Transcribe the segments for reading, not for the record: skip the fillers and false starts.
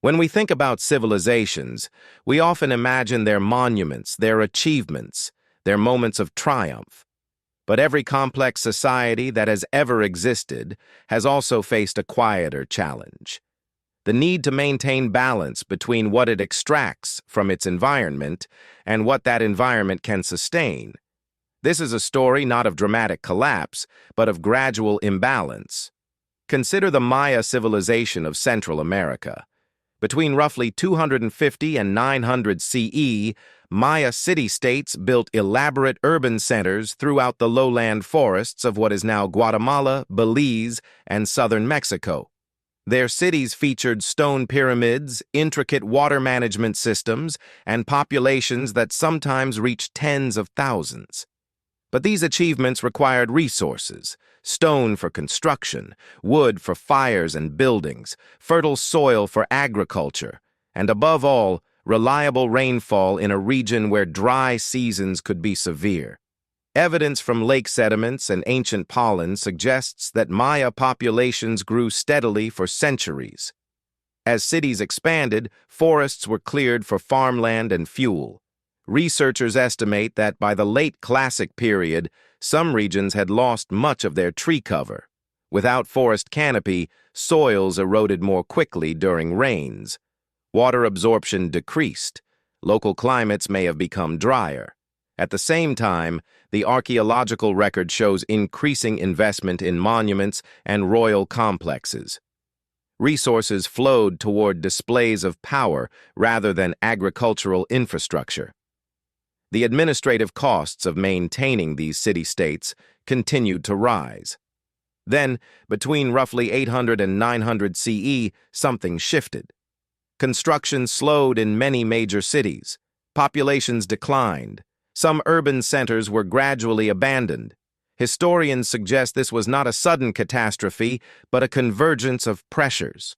When we think about civilizations, we often imagine their monuments, their achievements, their moments of triumph. But every complex society that has ever existed has also faced a quieter challenge: the need to maintain balance between what it extracts from its environment and what that environment can sustain. This is a story not of dramatic collapse, but of gradual imbalance. Consider the Maya civilization of Central America. Between roughly 250 and 900 CE, Maya city-states built elaborate urban centers throughout the lowland forests of what is now Guatemala, Belize, and southern Mexico. Their cities featured stone pyramids, intricate water management systems, and populations that sometimes reached tens of thousands. But these achievements required resources: stone for construction, wood for fires and buildings, fertile soil for agriculture, and above all, reliable rainfall in a region where dry seasons could be severe. Evidence from lake sediments and ancient pollen suggests that Maya populations grew steadily for centuries. As cities expanded, forests were cleared for farmland and fuel. Researchers estimate that by the late Classic period, some regions had lost much of their tree cover. Without forest canopy, soils eroded more quickly during rains. Water absorption decreased. Local climates may have become drier. At the same time, the archaeological record shows increasing investment in monuments and royal complexes. Resources flowed toward displays of power rather than agricultural infrastructure. The administrative costs of maintaining these city-states continued to rise. Then, between roughly 800 and 900 CE, something shifted. Construction slowed in many major cities. Populations declined. Some urban centers were gradually abandoned. Historians suggest this was not a sudden catastrophe, but a convergence of pressures.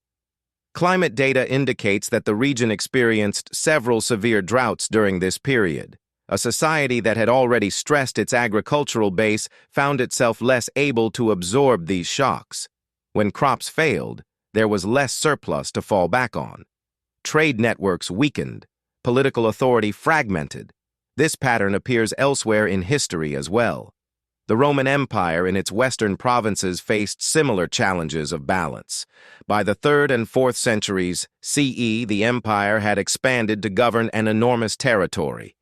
Climate data indicates that the region experienced several severe droughts during this period. A society that had already stressed its agricultural base found itself less able to absorb these shocks. When crops failed, there was less surplus to fall back on. Trade networks weakened. Political authority fragmented. This pattern appears elsewhere in history as well. The Roman Empire in its western provinces faced similar challenges of balance. By the 3rd and 4th centuries CE, the empire had expanded to govern an enormous territory.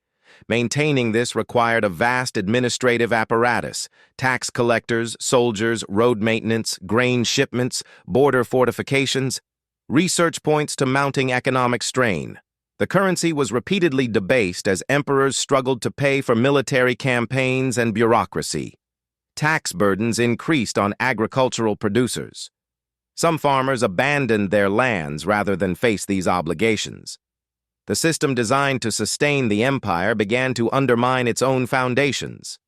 Maintaining this required a vast administrative apparatus: tax collectors, soldiers, road maintenance, grain shipments, border fortifications. Research points to mounting economic strain. The currency was repeatedly debased as emperors struggled to pay for military campaigns and bureaucracy. Tax burdens increased on agricultural producers. Some farmers abandoned their lands rather than face these obligations. The system designed to sustain the empire began to undermine its own foundations.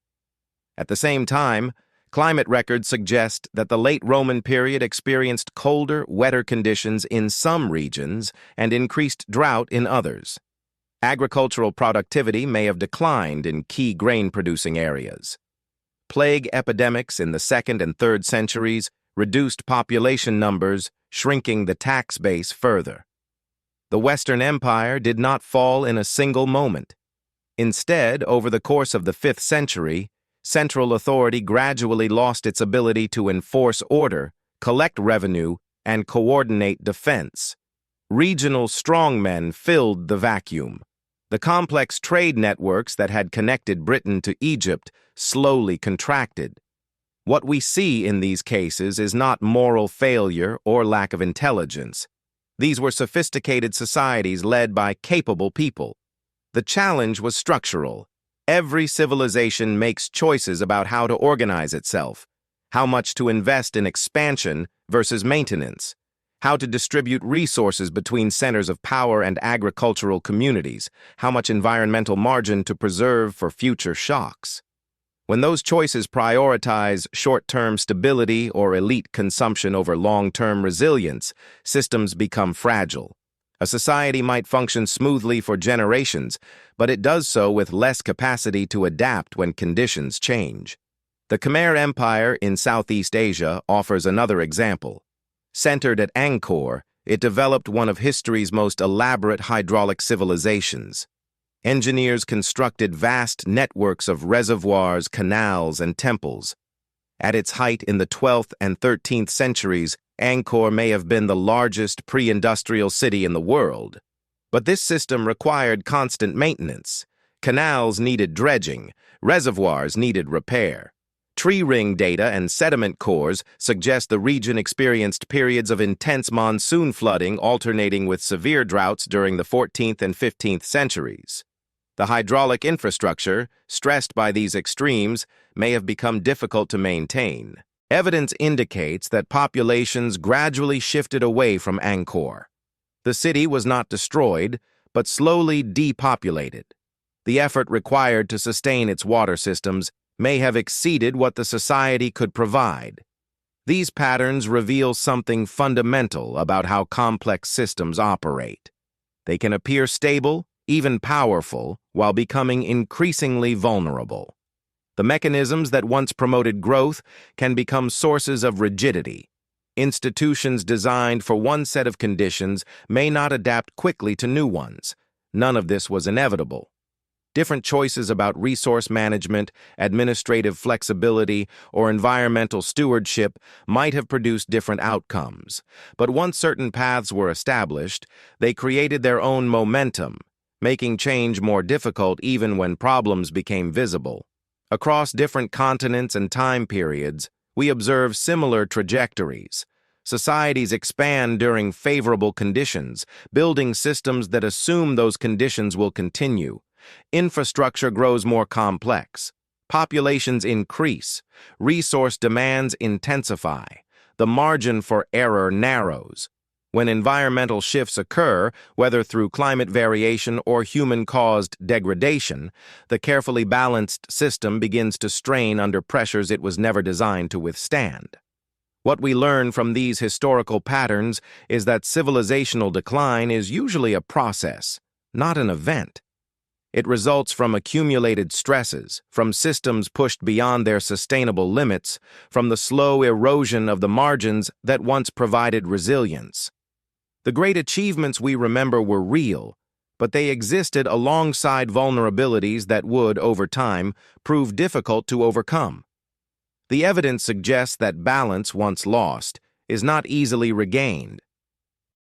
At the same time, climate records suggest that the late Roman period experienced colder, wetter conditions in some regions and increased drought in others. Agricultural productivity may have declined in key grain-producing areas. Plague epidemics in the 2nd and 3rd centuries reduced population numbers, shrinking the tax base further. The Western Empire did not fall in a single moment. Instead, over the course of the 5th century, central authority gradually lost its ability to enforce order, collect revenue, and coordinate defense. Regional strongmen filled the vacuum. The complex trade networks that had connected Britain to Egypt slowly contracted. What we see in these cases is not moral failure or lack of intelligence. These were sophisticated societies led by capable people. The challenge was structural. Every civilization makes choices about how to organize itself, how much to invest in expansion versus maintenance, how to distribute resources between centers of power and agricultural communities, how much environmental margin to preserve for future shocks. When those choices prioritize short-term stability or elite consumption over long-term resilience, systems become fragile. A society might function smoothly for generations, but it does so with less capacity to adapt when conditions change. The Khmer Empire in Southeast Asia offers another example. Centered at Angkor, it developed one of history's most elaborate hydraulic civilizations. Engineers constructed vast networks of reservoirs, canals, and temples. At its height in the 12th and 13th centuries, Angkor may have been the largest pre-industrial city in the world. But this system required constant maintenance. Canals needed dredging, reservoirs needed repair. Tree ring data and sediment cores suggest the region experienced periods of intense monsoon flooding alternating with severe droughts during the 14th and 15th centuries. The hydraulic infrastructure, stressed by these extremes, may have become difficult to maintain. Evidence indicates that populations gradually shifted away from Angkor. The city was not destroyed, but slowly depopulated. The effort required to sustain its water systems may have exceeded what the society could provide. These patterns reveal something fundamental about how complex systems operate. They can appear stable, even powerful, while becoming increasingly vulnerable. The mechanisms that once promoted growth can become sources of rigidity. Institutions designed for one set of conditions may not adapt quickly to new ones. None of this was inevitable. Different choices about resource management, administrative flexibility, or environmental stewardship might have produced different outcomes. But once certain paths were established, they created their own momentum, making change more difficult even when problems became visible. Across different continents and time periods, we observe similar trajectories. Societies expand during favorable conditions, building systems that assume those conditions will continue. Infrastructure grows more complex. Populations increase. Resource demands intensify. The margin for error narrows. When environmental shifts occur, whether through climate variation or human-caused degradation, the carefully balanced system begins to strain under pressures it was never designed to withstand. What we learn from these historical patterns is that civilizational decline is usually a process, not an event. It results from accumulated stresses, from systems pushed beyond their sustainable limits, from the slow erosion of the margins that once provided resilience. The great achievements we remember were real, but they existed alongside vulnerabilities that would, over time, prove difficult to overcome. The evidence suggests that balance, once lost, is not easily regained.